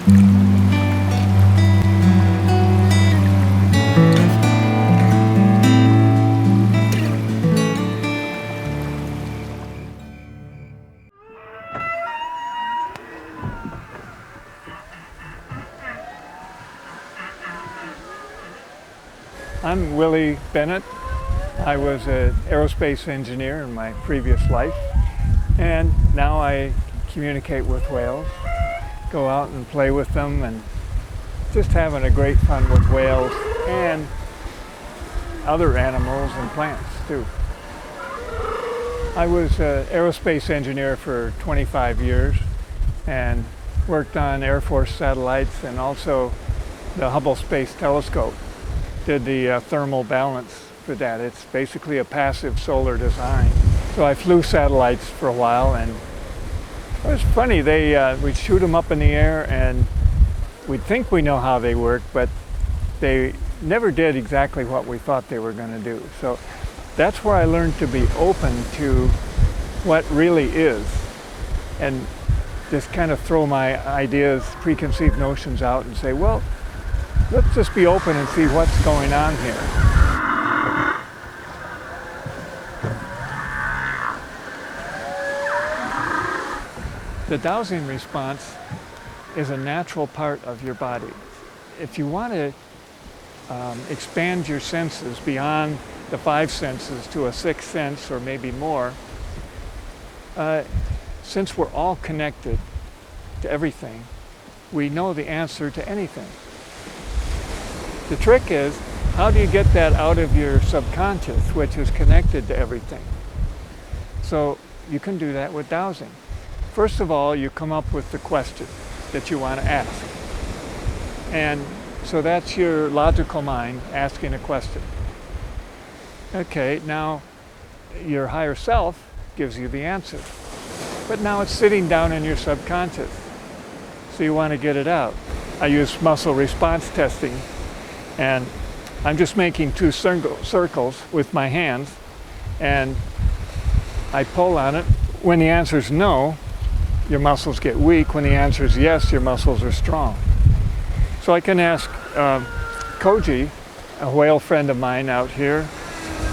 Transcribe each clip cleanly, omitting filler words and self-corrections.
I'm Willie Bennett. I was an aerospace engineer in my previous life, and now I communicate with whales, go out and play with them, and just having a great fun with whales and other animals and plants too. I was an aerospace engineer for 25 years and worked on Air Force satellites and also the Hubble Space Telescope. Did the thermal balance for that. It's basically a passive solar design. So I flew satellites for a while, and it was funny. We'd shoot them up in the air, and we'd think we know how they work, but they never did exactly what we thought they were going to do. So that's where I learned to be open to what really is, and just kind of throw my ideas, preconceived notions out and say, well, let's just be open and see what's going on here. The dowsing response is a natural part of your body. If you want to expand your senses beyond the 5 senses to a 6th sense or maybe more, since we're all connected to everything, we know the answer to anything. The trick is, how do you get that out of your subconscious, which is connected to everything? So you can do that with dowsing. First of all, you come up with the question that you want to ask. And so that's your logical mind asking a question. Okay, now your higher self gives you the answer. But now it's sitting down in your subconscious. So you want to get it out. I use muscle response testing. And I'm just making 2 circles with my hands, and I pull on it. When the answer is no, your muscles get weak. When the answer is yes, your muscles are strong. So I can ask Koji, a whale friend of mine out here,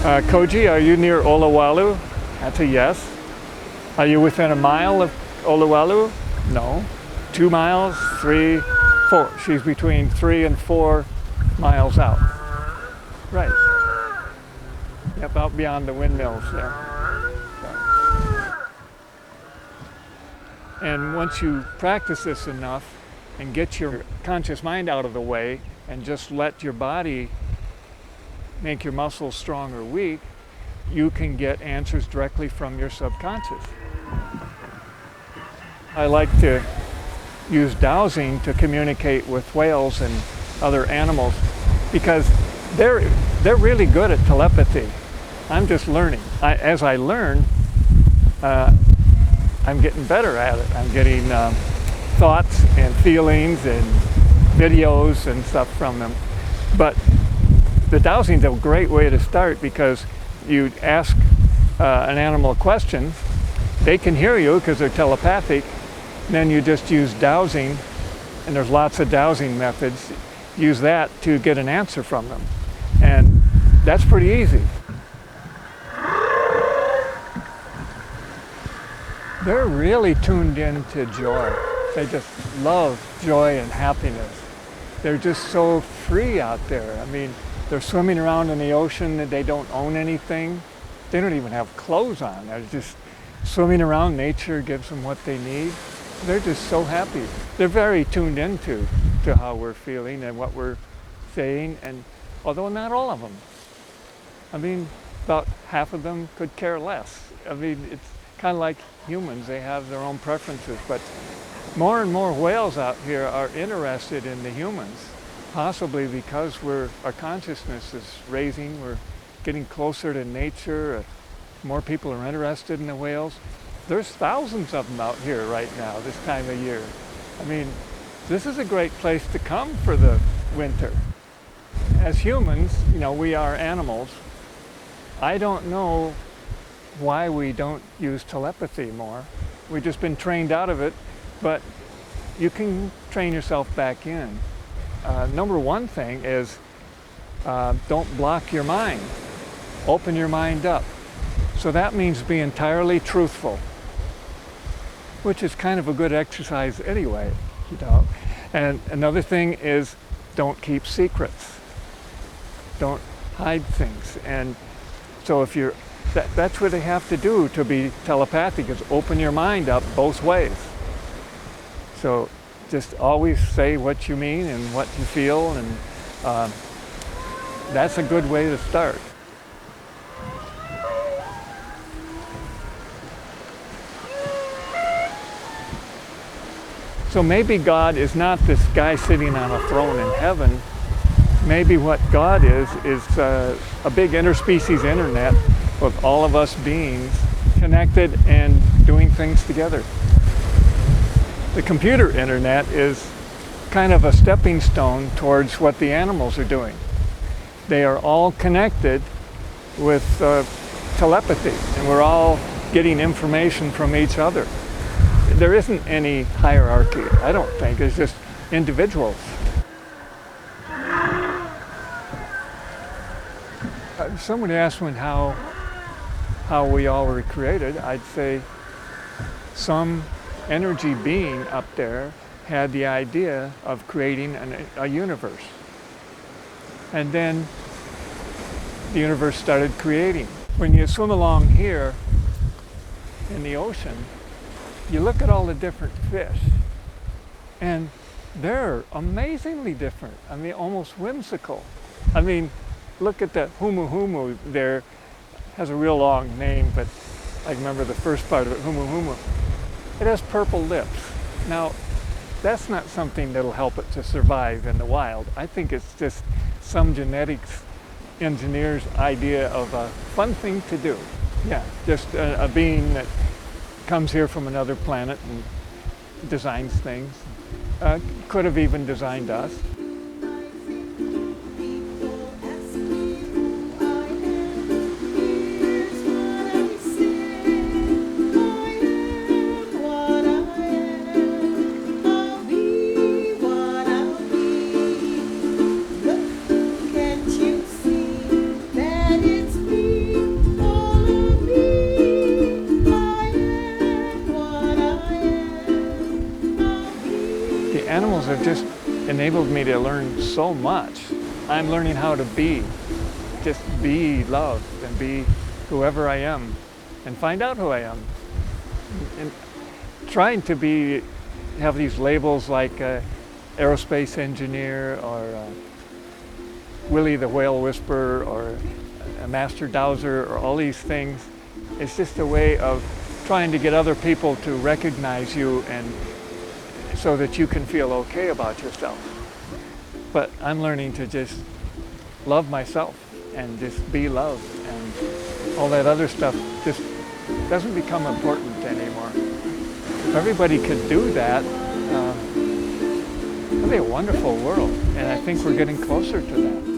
Koji, are you near Olowalu? That's a yes. Are you within a mile of Olowalu? No. 2 miles, 3, 4. She's between 3 and 4 miles out. Right. Yep, out beyond the windmills there. So. And once you practice this enough and get your conscious mind out of the way and just let your body make your muscles strong or weak, you can get answers directly from your subconscious. I like to use dowsing to communicate with whales and other animals because they're really good at telepathy. I'm just learning. As I learn, I'm getting better at it. I'm getting thoughts and feelings and videos and stuff from them. But the dowsing is a great way to start because you ask an animal a question, they can hear you because they're telepathic, then you just use dowsing, and there's lots of dowsing methods. Use that to get an answer from them. And that's pretty easy. They're really tuned into joy. They just love joy and happiness. They're just so free out there. I mean, they're swimming around in the ocean and they don't own anything. They don't even have clothes on. They're just swimming around. Nature gives them what they need. They're just so happy. They're very tuned into how we're feeling and what we're saying, and although not all of them. I mean, about half of them could care less. I mean, it's kind of like humans. They have their own preferences, but more and more whales out here are interested in the humans, possibly because our consciousness is raising. We're getting closer to nature. More people are interested in the whales. There's thousands of them out here right now, this time of year. I mean, this is a great place to come for the winter. As humans, we are animals. I don't know why we don't use telepathy more. We've just been trained out of it, but you can train yourself back in. Number one thing is don't block your mind. Open your mind up. So that means be entirely truthful, which is kind of a good exercise anyway, you know. And another thing is don't keep secrets. Don't hide things. And so if you're, that's what they have to do to be telepathic, is open your mind up both ways. So just always say what you mean and what you feel, and that's a good way to start. So maybe God is not this guy sitting on a throne in heaven. Maybe what God is a big interspecies internet with all of us beings connected and doing things together. The computer internet is kind of a stepping stone towards what the animals are doing. They are all connected with telepathy, and we're all getting information from each other. There isn't any hierarchy, I don't think. It's just individuals. Somebody asked me how we all were created. I'd say some energy being up there had the idea of creating a universe. And then the universe started creating. When you swim along here in the ocean, you look at all the different fish, and they're amazingly different. I mean, almost whimsical. I mean, look at the humu humu there. Has a real long name, but I remember the first part of it, humu humu. It has purple lips. Now, that's not something that'll help it to survive in the wild. I think it's just some genetics engineer's idea of a fun thing to do. Yeah, just a being that comes here from another planet and designs things. Could have even designed us. Animals have just enabled me to learn so much. I'm learning how to just be love and be whoever I am and find out who I am. And trying to have these labels like aerospace engineer or Willie the whale whisperer or a master dowser or all these things, it's just a way of trying to get other people to recognize you and so that you can feel okay about yourself. But I'm learning to just love myself and just be love, and all that other stuff just doesn't become important anymore. If everybody could do that, it'd be a wonderful world, and I think we're getting closer to that.